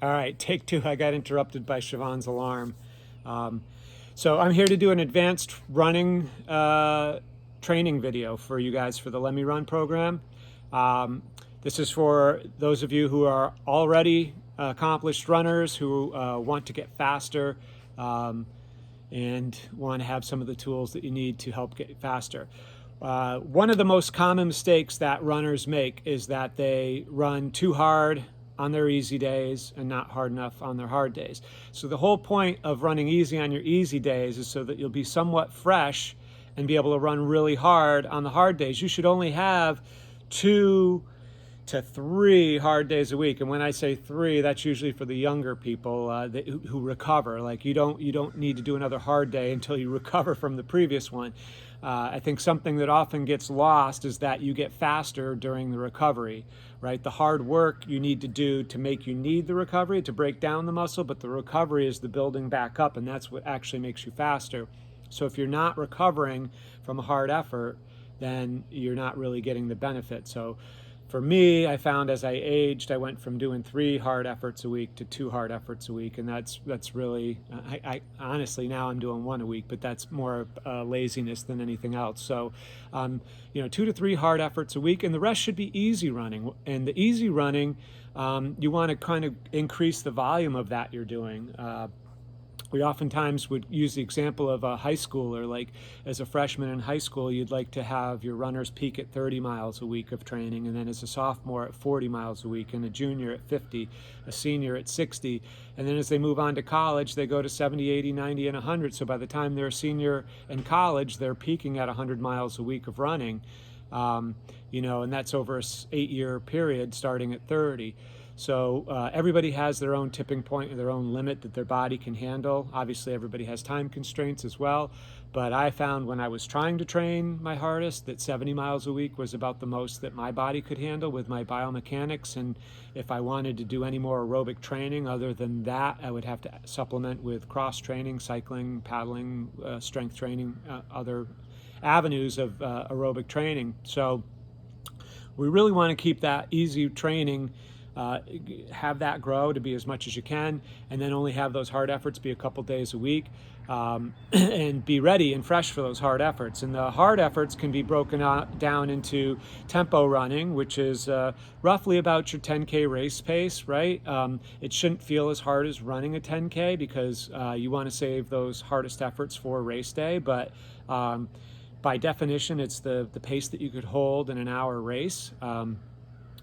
All right, take two. I got interrupted by Siobhan's alarm. Um, so I'm here to do an advanced running training video for you guys for the Lemme Run program. Um, this is for those of you who are already accomplished runners who want to get faster and want to have some of the tools that you need to help get faster. One of the most common mistakes that runners make is that they run too hard on their easy days and not hard enough on their hard days. So the whole point of running easy on your easy days is so that you'll be somewhat fresh and be able to run really hard on the hard days. You should only have 2 to 3 hard days a week, and when I say 3, that's usually for the younger people who recover. Like you don't need to do another hard day until you recover from the previous one. I think something that often gets lost is that you get faster during the recovery, right? The hard work you need to do to make you need the recovery to break down the muscle, but the recovery is the building back up, and that's what actually makes you faster. So if you're not recovering from a hard effort, then you're not really getting the benefit. So for me, I found as I aged, I went from doing 3 hard efforts a week to 2 hard efforts a week, and that's really, I honestly now I'm doing 1 a week, but that's more laziness than anything else. So, 2 to 3 hard efforts a week, and the rest should be easy running. And the easy running, you want to kind of increase the volume of that you're doing. We oftentimes would use the example of a high schooler. Like as a freshman in high school, you'd like to have your runners peak at 30 miles a week of training, and then as a sophomore at 40 miles a week, and a junior at 50, a senior at 60. And then as they move on to college, they go to 70, 80, 90, and 100. So by the time they're a senior in college, they're peaking at 100 miles a week of running. And that's over an 8-year period starting at 30. So everybody has their own tipping point and their own limit that their body can handle. Obviously, everybody has time constraints as well. But I found when I was trying to train my hardest that 70 miles a week was about the most that my body could handle with my biomechanics. And if I wanted to do any more aerobic training other than that, I would have to supplement with cross training, cycling, paddling, strength training, other avenues of aerobic training. So we really want to keep that easy training, have that grow to be as much as you can, and then only have those hard efforts be a couple days a week, and be ready and fresh for those hard efforts. And the hard efforts can be broken down into tempo running, which is roughly about your 10K race pace, right? It shouldn't feel as hard as running a 10K because you want to save those hardest efforts for race day, but by definition, it's the pace that you could hold in an hour race.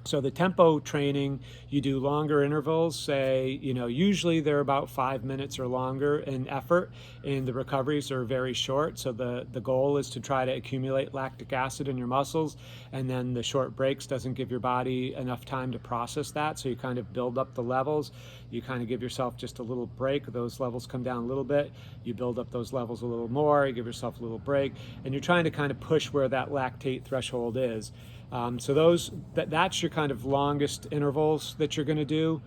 So the tempo training, you do longer intervals, say, usually they're about 5 minutes or longer in effort, and the recoveries are very short. So the goal is to try to accumulate lactic acid in your muscles, and then the short breaks doesn't give your body enough time to process that. So you kind of build up the levels. You kind of give yourself just a little break. Those levels come down a little bit. You build up those levels a little more. You give yourself a little break, and you're trying to kind of push where that lactate threshold is. So that's your kind of longest intervals that you're going to do.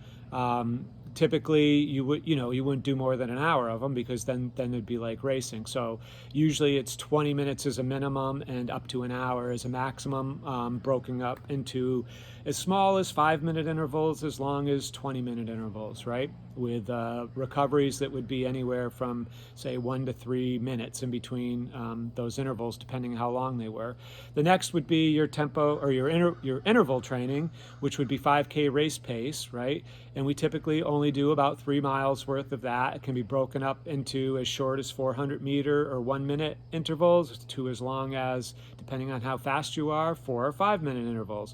Typically, you wouldn't do more than an hour of them because then it'd be like racing. So usually it's 20 minutes as a minimum and up to an hour as a maximum, broken up into as small as 5-minute intervals, as long as 20-minute intervals, right? With recoveries that would be anywhere from, say, 1 to 3 minutes in between those intervals, depending on how long they were. The next would be your tempo or your interval training, which would be 5K race pace, right? And we typically only do about 3 miles worth of that. It can be broken up into as short as 400-meter or 1-minute intervals to as long as, depending on how fast you are, 4 or 5-minute intervals.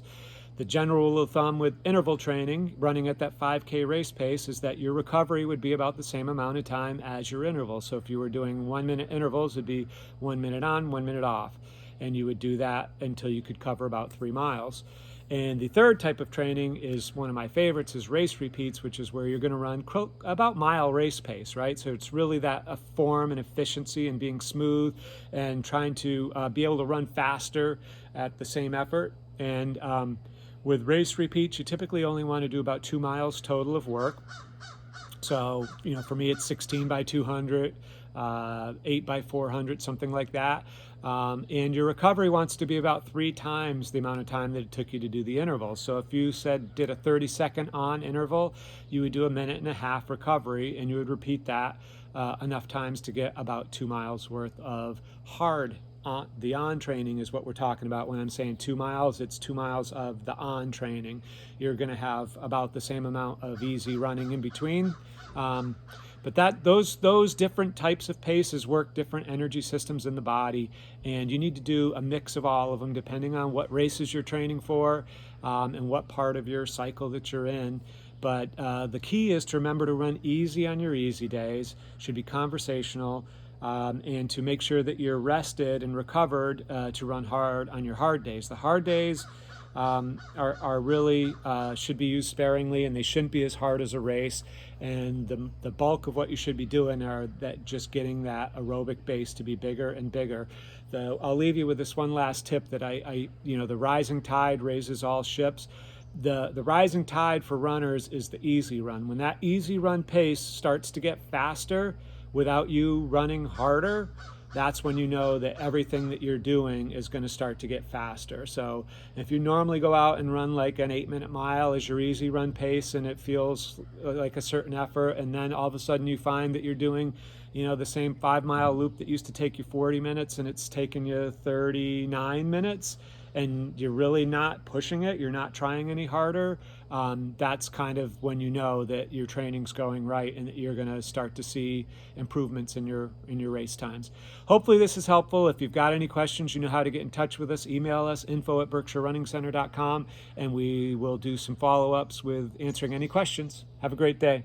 The general rule of thumb with interval training, running at that 5K race pace, is that your recovery would be about the same amount of time as your interval. So if you were doing 1-minute intervals, it'd be 1 minute on, 1 minute off. And you would do that until you could cover about 3 miles. And the third type of training is one of my favorites, is race repeats, which is where you're going to run about mile race pace, right? So it's really that form and efficiency and being smooth and trying to be able to run faster at the same effort. And with race repeats, you typically only want to do about 2 miles total of work. So, for me, it's 16 by 200. 8 by 400, something like that. And your recovery wants to be about 3 times the amount of time that it took you to do the interval. So if you did a 30-second on interval, you would do a 1.5-minute recovery, and you would repeat that enough times to get about 2 miles worth of hard the on training is what we're talking about. When I'm saying 2 miles, it's 2 miles of the on training. You're going to have about the same amount of easy running in between. But those different types of paces work different energy systems in the body, and you need to do a mix of all of them depending on what races you're training for, and what part of your cycle that you're in. But the key is to remember to run easy on your easy days, should be conversational, and to make sure that you're rested and recovered to run hard on your hard days. The hard days are really should be used sparingly, and they shouldn't be as hard as a race. And the bulk of what you should be doing are that just getting that aerobic base to be bigger and bigger. I'll leave you with this one last tip that the rising tide raises all ships. The rising tide for runners is the easy run. When that easy run pace starts to get faster without you running harder, that's when you know that everything that you're doing is going to start to get faster. So if you normally go out and run like an 8-minute mile as your easy run pace, and it feels like a certain effort, and then all of a sudden you find that you're doing the same 5-mile loop that used to take you 40 minutes and it's taken you 39 minutes, and you're really not pushing it, you're not trying any harder, that's kind of when you know that your training's going right and that you're going to start to see improvements in your race times. Hopefully this is helpful. If you've got any questions, you know how to get in touch with us. Email us, info@berkshirerunningscenter.com, and we will do some follow-ups with answering any questions. Have a great day.